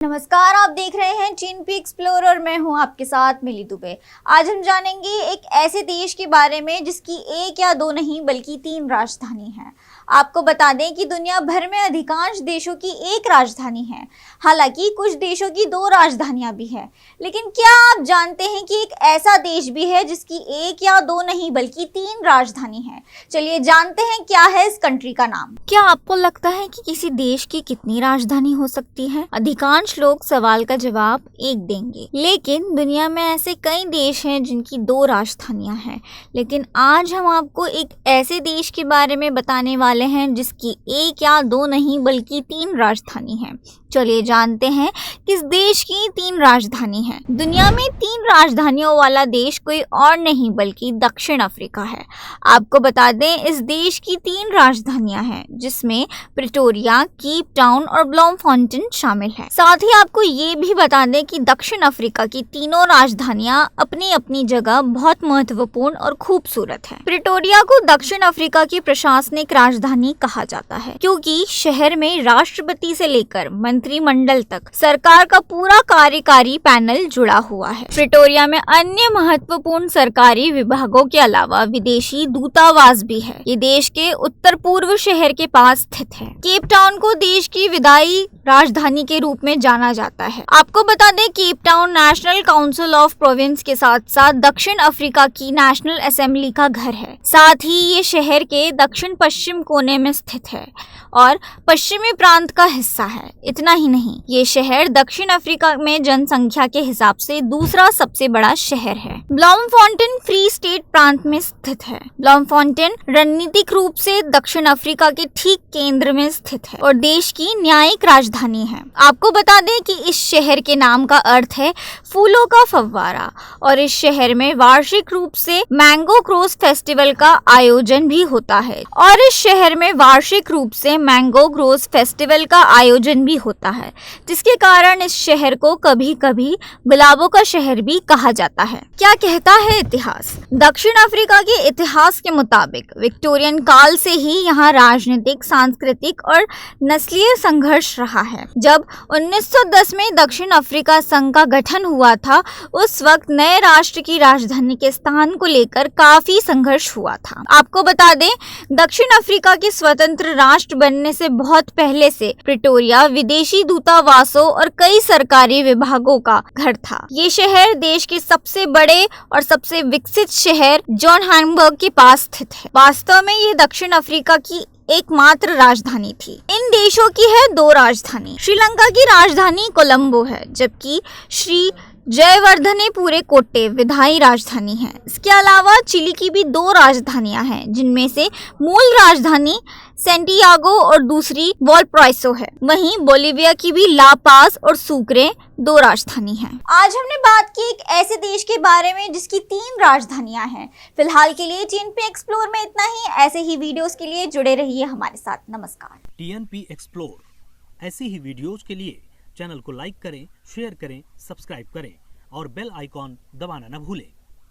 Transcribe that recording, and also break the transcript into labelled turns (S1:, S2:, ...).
S1: नमस्कार, आप देख रहे हैं चिनपी एक्सप्लोर और मैं हूं आपके साथ मिली दुबे। आज हम जानेंगे एक ऐसे देश के बारे में जिसकी एक या दो नहीं बल्कि 3 राजधानी हैं। आपको बता दें कि दुनिया भर में अधिकांश देशों की एक राजधानी है, हालांकि कुछ देशों की 2 राजधानियां भी हैं। लेकिन क्या आप जानते हैं कि एक ऐसा देश भी है जिसकी एक या दो नहीं बल्कि 3 राजधानी है? चलिए जानते हैं क्या है इस कंट्री का नाम। क्या आपको लगता है कि किसी देश की कितनी राजधानी हो सकती है? अधिकांश लोग सवाल का जवाब एक देंगे, लेकिन दुनिया में ऐसे कई देश हैं जिनकी 2 राजधानियां हैं। लेकिन आज हम आपको एक ऐसे देश के बारे में बताने वाले हैं जिसकी एक या दो नहीं बल्कि 3 राजधानी हैं। चलिए जानते हैं किस देश की 3 राजधानी है। दुनिया में 3 राजधानियों वाला देश कोई और नहीं बल्कि दक्षिण अफ्रीका है। आपको बता दें इस देश की 3 राजधानियां हैं, जिसमें प्रिटोरिया, केप टाउन और ब्लॉमफॉन्टेन शामिल है। साथ ही आपको ये भी बता दें कि दक्षिण अफ्रीका की तीनों राजधानियां अपनी अपनी जगह बहुत महत्वपूर्ण और खूबसूरत है। प्रिटोरिया को दक्षिण अफ्रीका की प्रशासनिक राजधानी कहा जाता है, क्योंकि शहर में राष्ट्रपति से लेकर मंत्रिमंडल तक सरकार का पूरा कार्यकारी पैनल जुड़ा हुआ है। प्रिटोरिया में अन्य महत्वपूर्ण सरकारी विभागों के अलावा विदेशी दूतावास भी है। ये देश के उत्तर पूर्व शहर के पास स्थित है। केप टाउन को देश की विदाई राजधानी के रूप में जाना जाता है। आपको बता दें Cape Town national council of province के साथ साथ दक्षिण अफ्रीका की नेशनल असेंबली का घर है। साथ ही ये शहर के दक्षिण पश्चिम कोने में स्थित है और पश्चिमी प्रांत का हिस्सा है। इतना ही नहीं, ये शहर दक्षिण अफ्रीका में जनसंख्या के हिसाब से दूसरा सबसे बड़ा शहर है। ब्लॉमफॉन्टेन फ्री स्टेट प्रांत में स्थित है। ब्लॉमफॉन्टेन रणनीतिक रूप से दक्षिण अफ्रीका के ठीक केंद्र में स्थित है और देश की न्यायिक राजधानी है। आपको बता दें कि इस शहर के नाम का अर्थ है फूलों का फव्वारा और इस शहर में वार्षिक रूप से मैंगो क्रोस फेस्टिवल का आयोजन भी होता है जिसके कारण इस शहर को कभी कभी गुलाबों का शहर भी कहा जाता है। क्या कहता है इतिहास? दक्षिण अफ्रीका के इतिहास के मुताबिक विक्टोरियन काल से ही यहाँ राजनीतिक, सांस्कृतिक और नस्लीय संघर्ष रहा है। जब 1910 में दक्षिण अफ्रीका संघ का गठन हुआ था, उस वक्त नए राष्ट्र की राजधानी के स्थान को लेकर काफी संघर्ष हुआ था। आपको बता दें दक्षिण अफ्रीका के स्वतंत्र राष्ट्र बनने से बहुत पहले से प्रिटोरिया विदेशी दूतावासों और कई सरकारी विभागों का घर था। ये शहर देश के सबसे बड़े और सबसे विकसित शहर जोहान्सबर्ग के पास स्थित है। वास्तव में ये दक्षिण अफ्रीका की एकमात्र राजधानी थी। इन देशों की है 2 राजधानी। श्रीलंका की राजधानी कोलंबो है, जबकि श्री जयवर्धनेपुरे कोट्टे विधायी राजधानी है। इसके अलावा चिली की भी 2 राजधानियां हैं, जिनमें से मूल राजधानी सेंटियागो और दूसरी वॉलपराइसो है। वहीं बोलिविया की भी ला पाज और सुक्रे 2 राजधानी हैं। आज हमने बात की एक ऐसे देश के बारे में जिसकी 3 राजधानियां हैं। फिलहाल के लिए चिनपी एक्सप्लोर में इतना ही। ऐसे ही वीडियोस के लिए जुड़े रहिए हमारे साथ। नमस्कार।
S2: टीएनपी एक्सप्लोर ऐसी ही वीडियोस के लिए चैनल को लाइक करें, शेयर करें, सब्सक्राइब करें और बेल आइकॉन दबाना न भूलें।